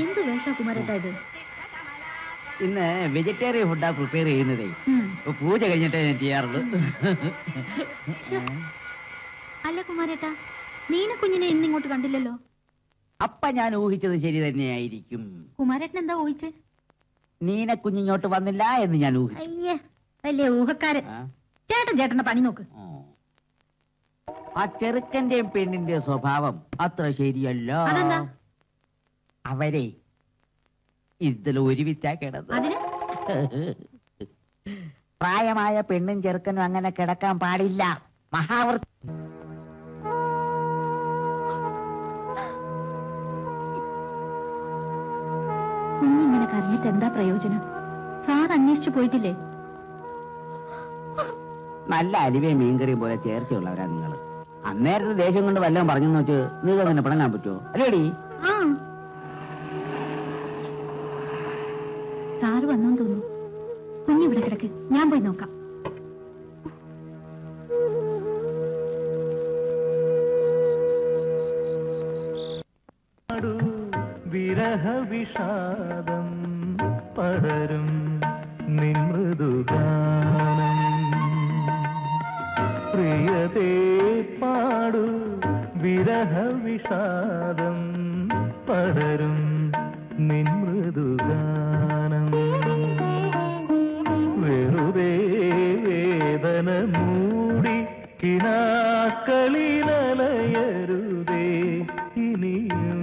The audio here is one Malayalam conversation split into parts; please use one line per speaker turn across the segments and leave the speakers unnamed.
എന്ത് വേഷ കുമാരേട്ടാ ഇത്?
ഇന്ന് വെജിറ്റേറിയൻ ഫുഡാ പ്രിപ്പയർ ചെയ്യുന്നതേ. പൂജ കഴിഞ്ഞിട്ടേ ഞാൻ ചെയ്യാറുള്ളൂ.
അല്ല കുമാരേട്ടാ, നീനക്കുഞ്ഞിനെ ഇന്ന് ഇങ്ങോട്ട് കണ്ടില്ലല്ലോ.
അപ്പ ഞാൻ ഊഹിച്ചത് ശരി തന്നെയായിരിക്കും.
കുമാരേട്ടൻ എന്താ ഊഹിച്ചേ?
നീനക്കുഞ്ഞിങ്ങോട്ട് വന്നില്ല എന്ന് ഞാൻ ഊഹിച്ചു.
അയ്യേ, വലിയ ഊഹക്കാരൻ. ചേട്ടന്റെ പണി നോക്ക്.
ആ ചെറുക്കന്റെയും പെണ്ണിന്റെ സ്വഭാവം അത്ര ശരിയല്ല. അവരെ ഇതിൽ ഒരുമിച്ചാ കിടന്നത്. പ്രായമായ പെണ്ണും ചെറുക്കനും അങ്ങനെ കിടക്കാൻ പാടില്ല. മഹാവൃത്തി.
കുഞ്ഞിങ്ങനെ കരഞ്ഞിട്ട് എന്താ പ്രയോജനം? സാർ അന്വേഷിച്ചു പോയിട്ടില്ലേ?
നല്ല അലിവയും മീൻകറിയും പോലെ ചേർച്ചയുള്ളവരാ നിങ്ങൾ. അന്നേരത്തെ ദേഷ്യം കൊണ്ട് വല്ലതും പറഞ്ഞെന്ന് വെച്ച് നിങ്ങൾക്ക് അങ്ങനെ പിണങ്ങാൻ പറ്റുമോ? അല്ലേടി?
സാറ് വന്നോന്ന് തോന്നുന്നു. കുഞ്ഞിവിടെ കിടക്ക്, ഞാൻ പോയി നോക്കാം.
വിരഹ വിഷാദം പടരും നിമൃദുഗാനം പ്രിയതേ പാടു വിരഹ വിഷാദം പടരും നിമൃദുഗാനം വെറുതെ വേദന മൂടി കിനാക്കളിലലയരുതേ ഇനിയും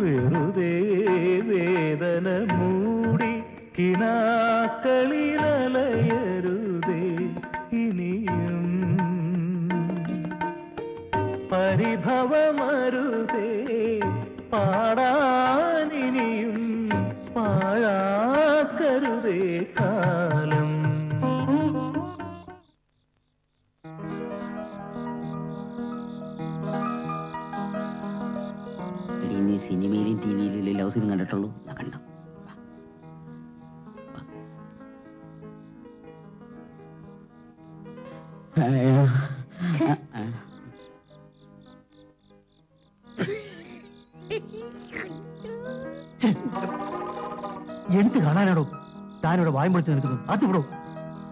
വെറുതെ വേദന മൂടി കിനാക്കളിലലയരുതേ ഇനിയും പരിഭവമരുതേ പാടാനിനിയും പാഴാക്കരുതേ കാലം.
നീ സിനിമയിലും ടിവിയിലും ലവ് സീൻ കണ്ടിട്ടുള്ളൂ? ഞാൻ കണ്ടു.
എന്ത് കാണാനാണോ താനിവിടെ വായും പൊളിച്ച് നിൽക്കുന്നത്? അത് വിടോ,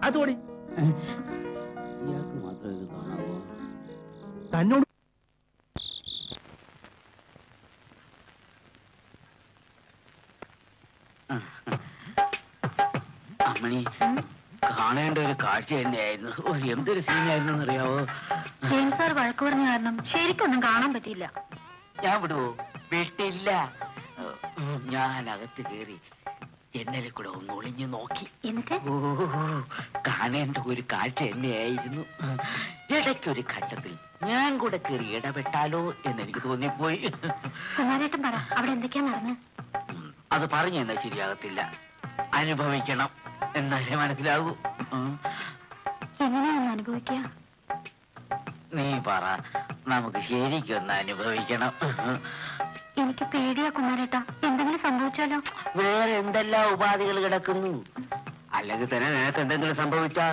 അതോടി.
ഇയാൾക്ക് മാത്രം ഇത് കാണാവോ?
തന്നോട്
അമ്മണി, കാണേണ്ട ഒരു കാഴ്ച തന്നെയായിരുന്നു. എന്തൊരു സീനായിരുന്നു അറിയാവോ?
സാർ വഴക്ക് പറഞ്ഞ കാരണം ശരിക്കൊന്നും കാണാൻ പറ്റിയില്ല.
ഞാൻ വിടുവോ? വീട്ടില്ല. ഞാൻ അകത്ത് കയറി ജനലിൽ കൂടെ ഒന്ന് ഒളിഞ്ഞു നോക്കി.
എന്നിട്ട്
കാണേണ്ട ഒരു കാഴ്ച തന്നെയായിരുന്നു. ഇടയ്ക്കൊരു ഘട്ടത്തിൽ ഞാൻ കൂടെ കയറി ഇടപെട്ടാലോ എന്നെനിക്ക് തോന്നിപ്പോയി.
കുമാരേട്ടൻ പറ, അവിടെ എന്തൊക്കെയാ നടന്ന്?
അത് പറഞ്ഞു എന്നാ ശരിയാകത്തില്ല. അനുഭവിക്കണം, എന്നാലേ മനസ്സിലാകൂ.
എങ്ങനെയാണെന്ന് അനുഭവിക്കുക?
നീ പറ, നമുക്ക് ശരിക്കൊന്ന് അനുഭവിക്കണം.
എനിക്ക് പേടിയാ കുമാരേട്ടാ, എന്തെങ്കിലും സംഭവിച്ചാലോ?
വേറെ എന്തെല്ലാം ഉപാധികൾ കിടക്കുന്നു. അല്ലെങ്കിൽ തന്നെ നിനക്ക് എന്തെങ്കിലും സംഭവിച്ചാൽ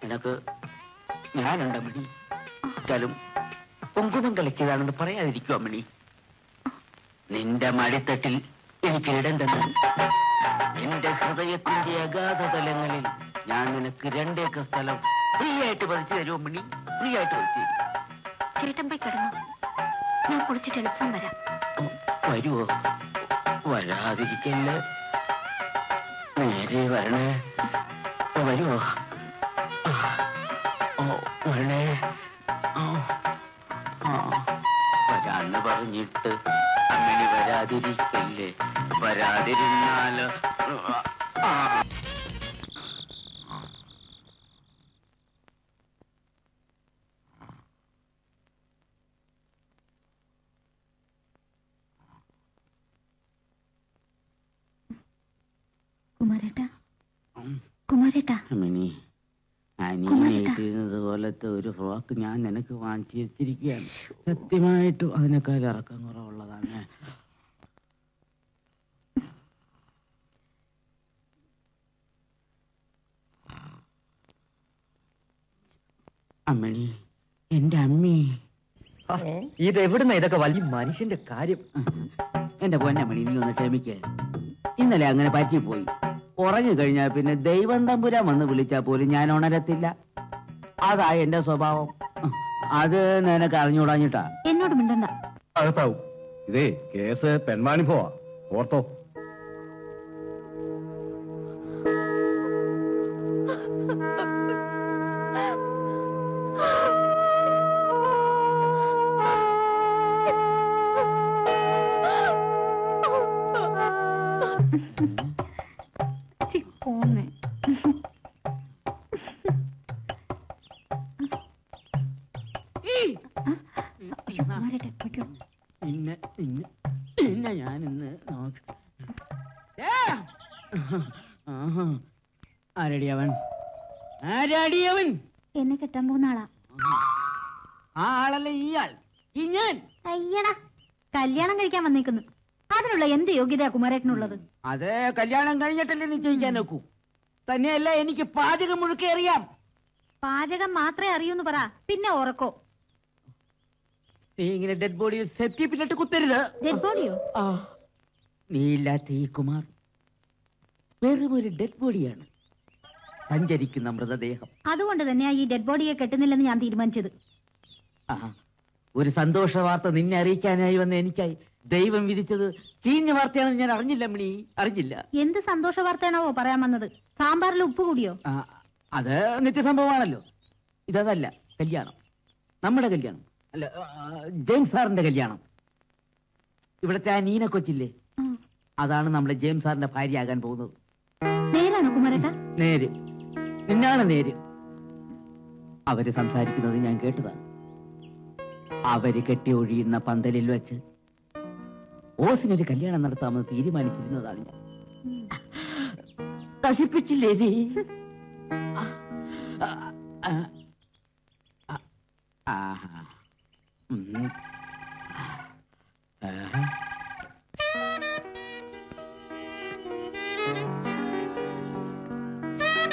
നിനക്ക് ഞാനുണ്ട് അമ്മണി. ചലും കുങ്കുമം കളിക്കതാണെന്ന് പറയാതിരിക്കും അമ്മണി. നിന്റെ മടിത്തട്ടിൽ എനിക്ക് ഇടം തന്നെ. എന്റെ ഹൃദയത്തിന്റെ അഗാധ തലങ്ങളിൽ ഞാൻ നിനക്ക് 2 ഏക്കർ സ്ഥലം ഫ്രീ ആയിട്ട് പതിച്ചു തരും അമ്മണി. ഫ്രീ ആയിട്ട് പതിച്ചു തരും.
ചേട്ടൻ പോയി കിടന്നു, ഞാൻ കുളിച്ചിട്ട് എളുപ്പം വരാം.
വരുവോ? വരാതിരിക്കല്ലേ, നേരെ വരണേ. വരുവോ? വരണേ. വരാന്ന് പറഞ്ഞിട്ട് അങ്ങനെ വരാതിരിക്കല്ലേ. വരാതിരുന്നാല്
കുമാരേട്ടാ, കുമാരേട്ടാ,
അനിയനിട്ടിരുന്നത് പോലത്തെ ഒരു ഫ്രോക്ക് ഞാൻ നിനക്ക് വാങ്ങിച്ചു വെച്ചിരിക്കുകയാണ്. സത്യമായിട്ടും അതിനേക്കാൾ ഇറക്കം കുറവുള്ളതാണ്. അമ്മണി, എന്റെ അമ്മി,
ഇതെവിടുന്ന ഇതൊക്കെ വലിയ മനുഷ്യന്റെ കാര്യം.
എന്റെ പൊന്നമ്മണി, നീ ഒന്ന് ക്ഷമിക്ക. ഇന്നലെ അങ്ങനെ പറ്റിപ്പോയി. ഉറങ്ങി കഴിഞ്ഞാൽ പിന്നെ ദൈവം തമ്പുരാൻ വന്ന് വിളിച്ചാൽ പോലും ഞാൻ ഉണരത്തില്ല. അതാ എന്റെ സ്വഭാവം. അത് നിനക്ക് അറിഞ്ഞുകൂടാഞ്ഞിട്ടാ.
എന്നോട് മിണ്ടണ്ട.
അകത്താവും. ഇതേ കേസ് പെൺവാണിപ്പോവാ, ഓർത്തോ.
പിന്നെ ഞാനിന്ന് ആരടിയവൻ? ആരടിയവൻ?
എന്നെ കെട്ടാൻ പോകുന്ന ആളാ.
ആ ആളല്ല ഇയാൾ. ഈ ഞാൻ.
അയ്യടാ, കല്യാണം കഴിക്കാൻ വന്നേക്കുന്നു. അതിനുള്ള എന്ത് യോഗ്യതയാ കുമാരേട്ടനുള്ളത്?
അത് കല്യാണം കഴിഞ്ഞിട്ടല്ലേ നിശ്ചയിക്കാൻ നോക്കൂ. തന്നെയല്ല, എനിക്ക് പാചകം മുഴുക്കെ അറിയാം.
പാചകം മാത്രമേ അറിയൂന്ന് പറ, പിന്നെ ഉറക്കോ.
നീ ഇങ്ങനെ ഡെഡ് ബോഡി സെപ്റ്റി പിന്നിട്ട് കുത്തരുത്.
ഡെഡ് ബോഡിയോ?
നീ ഇല്ലാത്ത ഈ കുമാർ വെറും ഒരു ഡെഡ് ബോഡിയാണ്, സഞ്ചരിക്കുന്ന മൃതദേഹം.
അതുകൊണ്ട് തന്നെയാ ഈ ഡെഡ് ബോഡിയെ കെട്ടുന്നില്ലെന്ന് ഞാൻ തീരുമാനിച്ചത്.
ഒരു സന്തോഷ വാർത്ത നിന്നെ അറിയിക്കാനായി വന്ന എനിക്കായി ദൈവം വിധിച്ചത് ചീഞ്ഞ വാർത്തയാണെന്ന് ഞാൻ അറിഞ്ഞില്ല മണി, അറിഞ്ഞില്ല.
എന്ത് സന്തോഷ വാർത്തയാണോ പറയാൻ വന്നത്? സാമ്പാറിൽ ഉപ്പ് കൂടിയോ?
അത് നിത്യസംഭവമാണല്ലോ. ഇതല്ല കല്യാണം, നമ്മുടെ കല്യാണം അല്ല, ജെയിംസ് സാറിന്റെ കല്യാണം. ഇവിടത്തെ ആ നീന കൊച്ചില്ലേ, അതാണ് നമ്മുടെ ജെയിംസ് സാറിന്റെ ഭാര്യയാകാൻ പോകുന്നത്.
നേരാണോ കുമാരേട്ടാ?
നേര്, നിന്നാണ് നേര്. അവര് സംസാരിക്കുന്നത് ഞാൻ കേട്ടതാണ്. അവര് കെട്ടി ഒഴിയുന്ന പന്തലിൽ വെച്ച് ഓസിനൊരു കല്യാണം നടത്താമെന്ന് തീരുമാനിച്ചിരുന്നതാണ് ഞാൻ. നശിപ്പിച്ചില്ലേ നീ?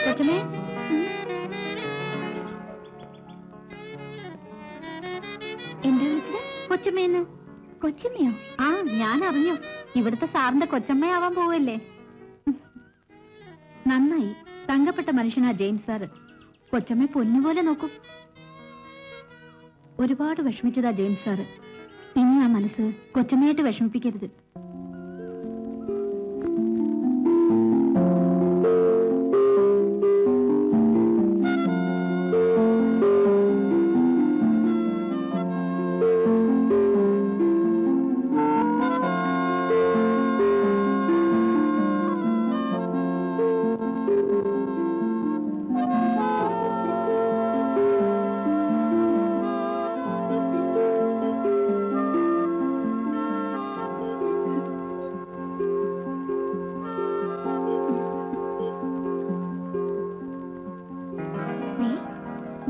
കൊച്ചമ്മേ, എന്താ വിളിച്ചത്? കൊച്ചമ്മേന്ന്? കൊച്ചമ്മയോ? ആ, ഞാൻ അറിഞ്ഞു. ഇവിടുത്തെ സാറിന്റെ കൊച്ചമ്മയാവാൻ പോവല്ലേ. നന്നായി. തങ്കപ്പെട്ട മനുഷ്യനാ ജെയിംസ് സാറ്. കൊച്ചമ്മ പൊന്നുപോലെ നോക്കും. ഒരുപാട് വിഷമിച്ചതാ ജെയിംസ് സാറ്. ഇനി ആ മനസ്സ് കൊച്ചമ്മയായിട്ട് വിഷമിപ്പിക്കരുത്.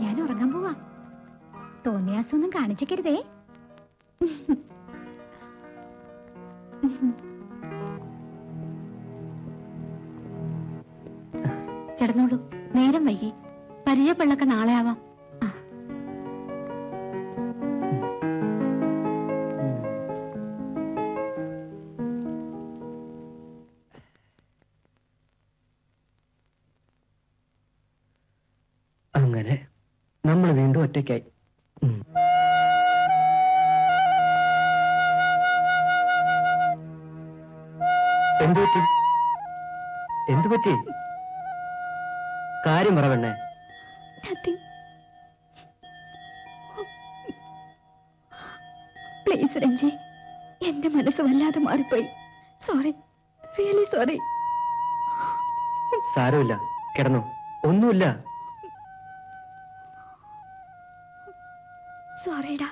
ഞാൻ ഉറങ്ങാൻ പോവാ. തോന്നിയാസൊന്നും കാണിച്ചേക്കരുതേ. കിടന്നോളൂ, നേരം വൈകി. പരിചയപ്പെടലൊക്കെ നാളെ ആവാം.
അങ്ങനെ നമ്മൾ വീണ്ടും ഒറ്റയ്ക്കായി. എന്തുപറ്റി? എന്തുപറ്റി? കാര്യം പറ പെണ്ണേ.
പ്ലീസ് രഞ്ജി, എന്റെ മനസ്സ് വല്ലാതെ മാറിപ്പോയി. Sorry, really sorry.
സാരമില്ല, കിടന്നു. ഒന്നുമില്ല.
സോറിടാ.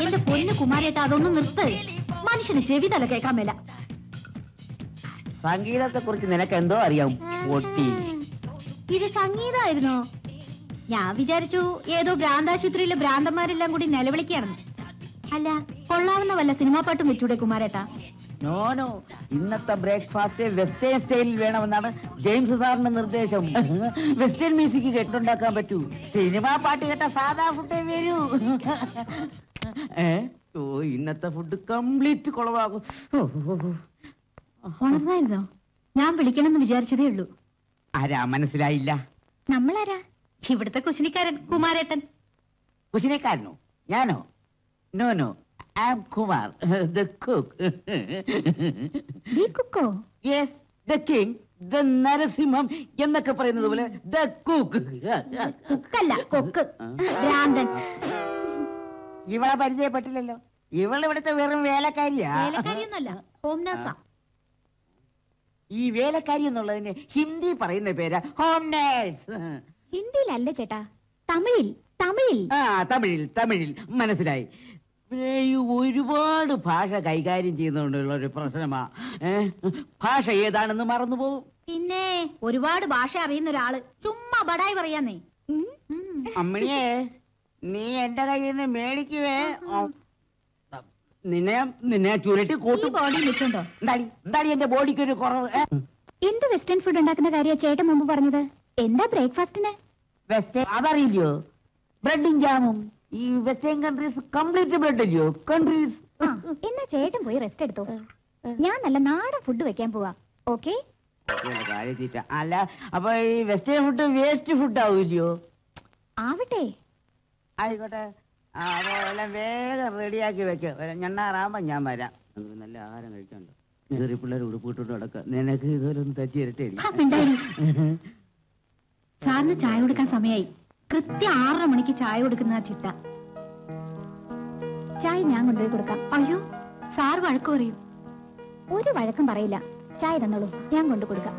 എന്റെ പൊന്നു കുമാരേട്ടാ, അതൊന്നും നിർത്ത്. മനുഷ്യന് ചെവി തല കേൾക്കാൻ മേല.
സംഗീതത്തെ കുറിച്ച് നിനക്ക് എന്തോ അറിയാം പൊട്ടി.
ഇത് സംഗീതമായിരുന്നോ? ഞാൻ വിചാരിച്ചു ഏതോ ഭ്രാന്താശുപത്രിയിലെ ഭ്രാന്തന്മാരെല്ലാം കൂടി നിലവിളിക്കുകയാണെന്ന്. അല്ല, കൊള്ളാവുന്ന വല്ല സിനിമാ പാട്ടും വെച്ചൂടെ കുമാരേട്ടാ?
നോനോ, ഇന്നത്തെ ബ്രേക്ക്ഫാസ്റ്റ് വെസ്റ്റേൺ സ്റ്റൈലിൽ വേണമെന്നാണ് ജെയിംസ് സാറിന്റെ നിർദ്ദേശം. വെസ്റ്റേൺ മ്യൂസിക് കേട്ടുണ്ടാക്കാൻ പറ്റൂ, സിനിമാ പാട്ട് കേട്ട സാധാ ഫുഡേ വരൂ. ഓ, ഇന്നത്തെ ഫുഡ് കംപ്ലീറ്റ് കുളവാകും.
ഉണർന്നായിരുന്നോ? ഞാൻ വിളിക്കണമെന്ന് വിചാരിച്ചതേ ഉള്ളൂ.
ആരാ മനസ്സിലായില്ല?
നമ്മളാരാ? ഇവിടുത്തെ കുശിനിക്കാരൻ കുമാരേട്ടൻ.
കുശിനിക്കാരനോ? ഞാനോ? No no, I am Kumar, the cook.
ഈ കുക്കോ?
Yes, the king, the Narasimham എന്നൊക്കെ പറയുന്നത് പോലെ ദ കുക്ക്.
കുക്കല്ല, കൊക്ക്. ഭ്രാന്തൻ.
ഇവളെ പരിചയപ്പെട്ടില്ലല്ലോ. ഇവളിവിടുത്തെ വെറും വേലക്കാരിയാ.
വേലക്കാരിയൊന്നുമല്ല, ഹോം നഴ്സാ.
ഈ വേലക്കാരി എന്നുള്ളതിന് ഹിന്ദി പറയുന്ന പേരാ ഹോം നേഴ്സ്.
ഹിന്ദിയിലല്ല ചേട്ടാ, തമിഴിൽ. തമിഴിൽ.
ആ, തമിഴിൽ മനസ്സിലായി. ഈ ഒരുപാട് ഭാഷ കൈകാര്യം ചെയ്യുന്നതുകൊണ്ടുള്ള ഒരു പ്രശ്നമാ. ഭാഷ ഏതാണെന്ന് മറന്നുപോകും.
പിന്നെ ഒരുപാട് ഭാഷ അറിയുന്ന ഒരാള് ചുമ്മാ ബടായി പറയാന്നേ.
അമ്മണിയെ, നീ എന്റെ കയ്യിൽ നിന്ന് മേടിക്കുവേ. നിന്നെ ചുരുട്ടി കൂട്ടി
ബോഡി വെച്ചുണ്ടോ?
എന്താടി എന്റെ ബോഡിക്ക് ഒരു കുറവ്?
എന്ത് വെസ്റ്റേൺ ഫുഡ് ഉണ്ടാക്കുന്ന കാര്യം ചേട്ടൻ മുമ്പ് പറഞ്ഞത്? എന്താ ബ്രേക്ക്ഫാസ്റ്റിന്?
വെസ്റ്റേൺ അതറിയില്ലയോ? ബ്രെഡും ജാമും. ഈ വെസ്റ്റേൺ കൺട്രീസ് കംപ്ലീറ്റ് ബ്രെഡ് അല്ലയോ കൺട്രീസ്.
എന്നാ ചേട്ടൻ പോയി റെസ്റ്റ് എടുത്തോ. ഞാൻ നല്ല നാടൻ ഫുഡ് വെക്കാൻ പോവാ. ഓക്കെ?
അല്ല, അപ്പൊ ഈ വെസ്റ്റേൺ ഫുഡ് വേസ്റ്റ് ഫുഡ് ആവൂല്ലയോ?
ആവട്ടെ,
ആയിക്കോട്ടെ. എല്ലാം വേഗം റെഡിയാക്കി വെക്കാം. ഞണ്ണാറാകുമ്പോ ഞാൻ വരാം. നല്ല ആഹാരം കഴിക്കാനുണ്ടോ? ചെറിയ പിള്ളേർ ഉടുപ്പിട്ടുണ്ട് കിടക്ക. നിനക്ക് ഇതുപോലെ ഒന്ന് തച്ചി ഇരട്ടേ.
സാറിന് ചായ കൊടുക്കാൻ സമയമായി. കൃത്യം 6:30 മണിക്ക് ചായ കൊടുക്കുന്ന ചിട്ട. ചായ ഞാൻ കൊണ്ടുപോയി കൊടുക്കാം. അയ്യോ, സാർ വഴക്ക് പറയും. ഒരു വഴക്കും പറയില്ല. ചായ തന്നോളൂ, ഞാൻ കൊണ്ടു കൊടുക്കാം.